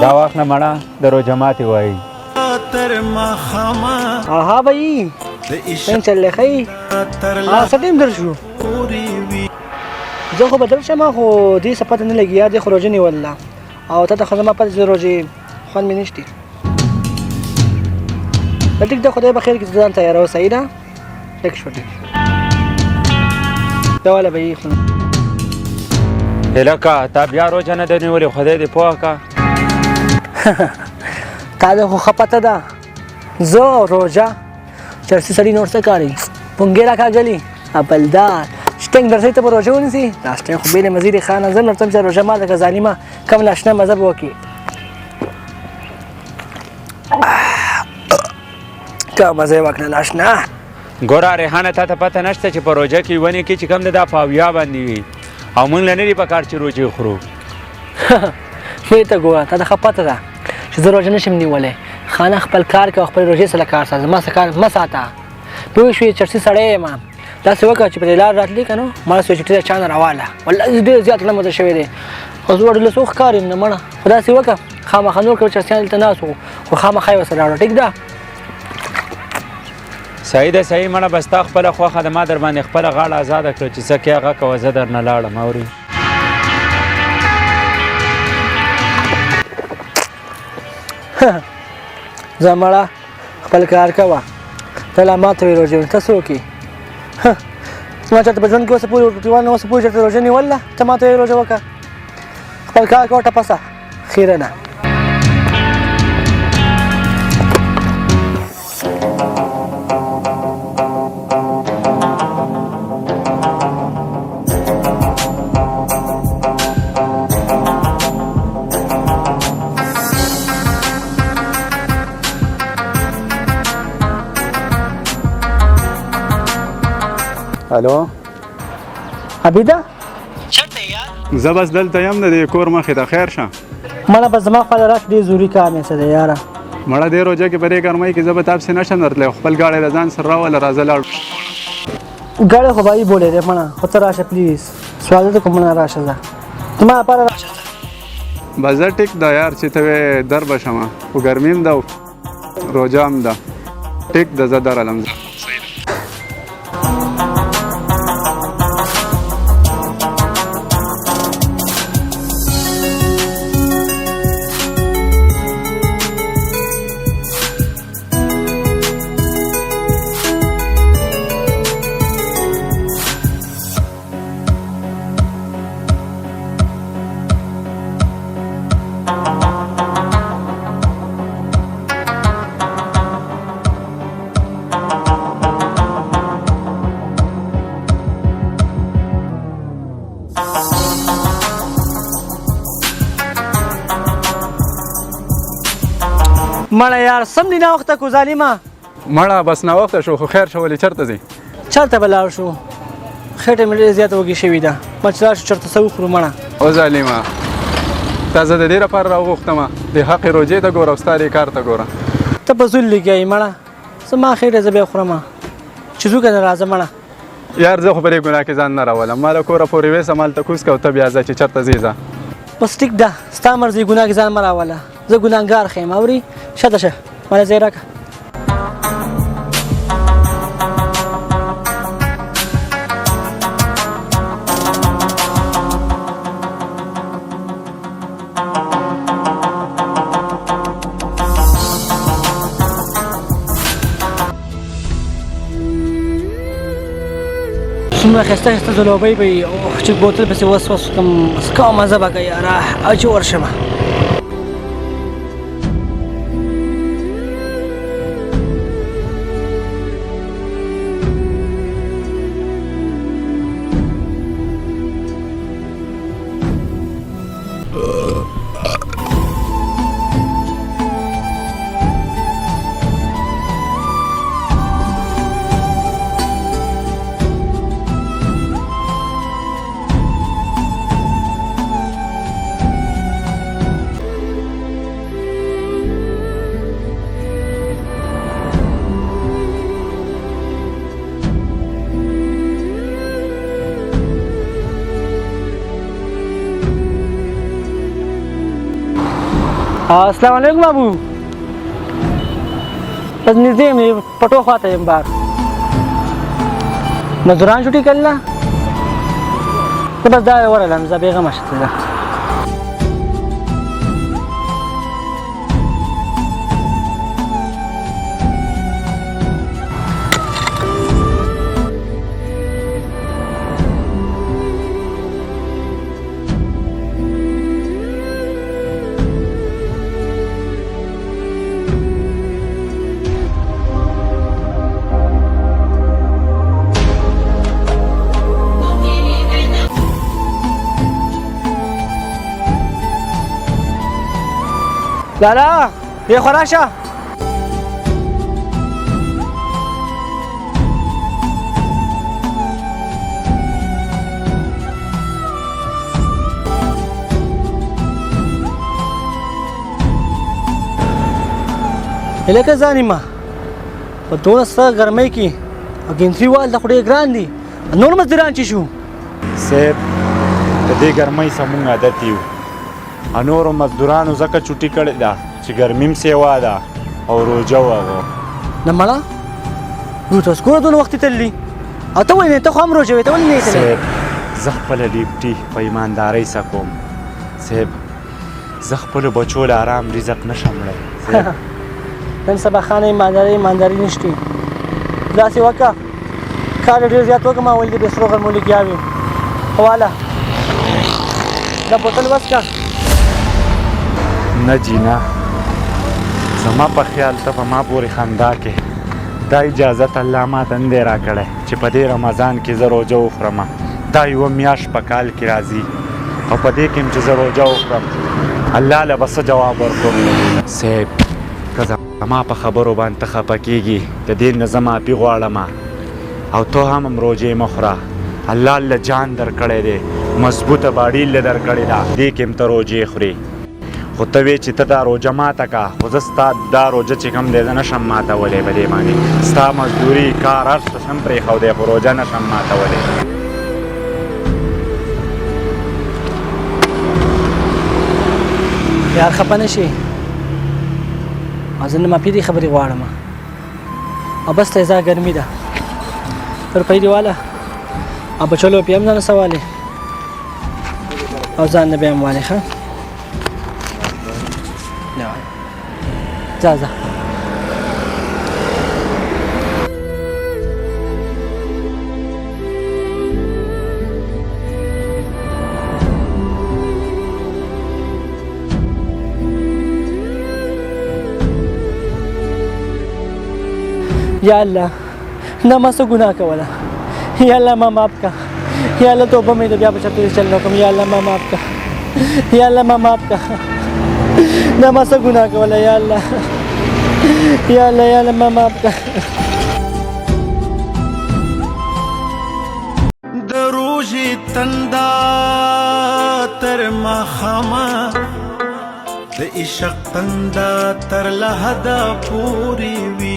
دا واخله مړه د روژه ماتې وایي. ها بھائی څنګه چل خی څه ټیم در شو زه خو بدل شم خو دې څه پته نه لګي یار دې خو روژه نیوله او ته خو زما پته چې روژې خوند مې نشته. ټیک ده خدای بخیر کې ځان تیار صحیح ده یک شو ټیک دا والا بھائی هلکه تا بیا روژه نه ده نیولې خدای دې پوه که تا ده خو ښه پته ده زه روژه چرسي سړي نور څه کاري پونګې راکاږلي اپلدار شټنګ درسئ ته به روژه ونیسي دا شټنګ خو بېلې مزې دې خانه زه نورتم چې روژه ماته که ظالمه کم ناشنا مزه به وکړي که مزه یې وکړه ناشنا. ګوره ریحانه تا ته پته نشته چې په روژه کې ونې کې چې کوم د دا پاویا باندې وي او موږ له نه دي په کار چې روژې خورو. دې ته ګوره تا ته ښه پته ده چې زه روژه نشم نیولی خانه خپل کار کوه خپل روژې سره کار ساته زما څه کار مه ساته پوه شوې چرسي سړی یم داسې وکړه چې په دې لار راتلې که نو مړه سوې چې ټیله چا نه راواله والله ډېر زیات زړه ماته شوی دی خو زه ډېر څو ښکار یم نه مړه خو داسې وکړه خامخا نور کړه چرسیان دلته ناست وو خو خامخا یې ورسره راوړه ټیک ده صحیح ده صحیح مړه بس تا خپله خوښه ده ما در باندې خپله غاړه ازاده کړه چې څه کې هغه کوه زه در نه لاړم اورې زه مړه خپل کار کوه ته لا ماته وې روژې ته څه وکړې زما چېرته په ژوند کې اوسه پورې ټوټیوال نه اوسه پورې چېرته روژه نیوله ته ماته وې روژه وکړه خپل کار کوه ټپسه خیره نه الو عبیده چرته یار زه بس دلته یم د دې کور مخې ته خیر شه مړه بس زما خپله راشه ډېر ضروري کار مې څه دی یاره مړه دې روژه کې په دې ګرمۍ کې زه به تاپسې نشم درتلی خپل ګاډی له ځان سره راوله راځه لاړو ګاډی خو بهایي بولې دی مړه خو ته راشه پلیز سوال ته کوم نه راشه زه زما لپاره راشه بس زه ټیک ده یار چې ته وې در به شمه خو ګرمي هم ده روژه هم ده ټیک ده زه درهلم زه مړه یار سم دی ناوخته کو ظالمه مړه بس ناوخته شو خو خیر شو ولې چېرته ځې چېرته به لاړ شو خېټه مې ډېره زیاته وږې شوې ده ما چې لاړ شو چېرته څه وخورو مړه او ظالمه تا زه د دې لپاره راوغوښتمه د حقې روژې ته ګوره او ستا دې کار ته ګوره ته په زول لګیایي مړه زما خېټه زه بیا خورم چې ځو که نه راځه مړه یار زه خو په دې ګناه کې ځان نه راولم ما له کوره پورې ویسه مالته کوز که او ته بیا ځه چې چېرته ځې ځه بس ټیک ده ستا مرضي ګناه کې ځان مه راوله زه ګناهګار ښه یم اورې شاته شه ماله ځای راکړه څومره ښایسته ښایسته ځلوبۍ به وي چې بوتل پسې وس وس کړم څه کوه مزه به کوي یاره او چې ورشمه السلام علیکم بابو بس نږدې مې پټو خواته یم بار مزدوران چټي کړل ته بس دا ورغلم زه بېغمه شته ده لالا دی خو راشه لکه ځانې ما په دونه ستا ګرمۍ کې او ګنتري وال د خو ډېر ګران دي نور مزدوران چې شو صاحب د دې ګرمۍ څخه مونږ عادت یو نورو مزدورانو ځکه چوټي کړې ده چې ګرمیم سیوا ده او روژه وه نه مړه نو تاسو کوره دونه وخت تللی او ته وایې ته خو هم روژه وې ته ولې نه یې تللی صاحب زه خپله ډیوټي په ایماندارۍ سره کوم صاحب زه خپلو بچو له ارام رزق نشم وړی نن سبا خانه ایمانداري نشته داسې وکړه کار ډېر زیات وکړه ما ویل دې بې سرو غرمو لګیا وي حواله دا بوتل وڅښه نه جی نه زما په خیال ته په ما پورې خندا کې دا اجازت الله ما ته نه دی راکړی چې په دې رمضان کې زه روژه وخورم دا یوه میاشت په کال کې راځي او په دې کې هم چې زه روژه وخورم الله له به څه جواب ورکوم صاحب که زما په خبرو باندې ته خفه کېږي د دې نه زه معافي غواړم او ته هم روژې مه خوره الله له جان درکړی دی مضبوطه باډي له درکړې ده دې کې هم ته روژې خورې خو ته وې چې ته دا روژه ماته که خو زه ستا دا روژه چې کوم دی زه نشم ماتولی په دې باندې ستا مزدوري کار هر څه شم پرېښودی خو روژه نشم ماتولی یار خفه نه شي او زه نه معافي دې خبرې غواړم او بس ته ځا ګرمي ده پر پیدې واله او بچو له پې هم ځان سوالې او ځان نه بیا هم والې ښه ځه ځه یا الله نه ما څه ګناه کوله یا الله ما معاف کا یا الله توبه مې د بیا په چرته چل نه کوم یا الله ما معاف کا یا الله ما معاف کا نه ما څه ګناه کوله یا الله یا الله یا الله ما معاف کا د روژې تندا تر ماښامه د عشق تندا تر لحده پورې وي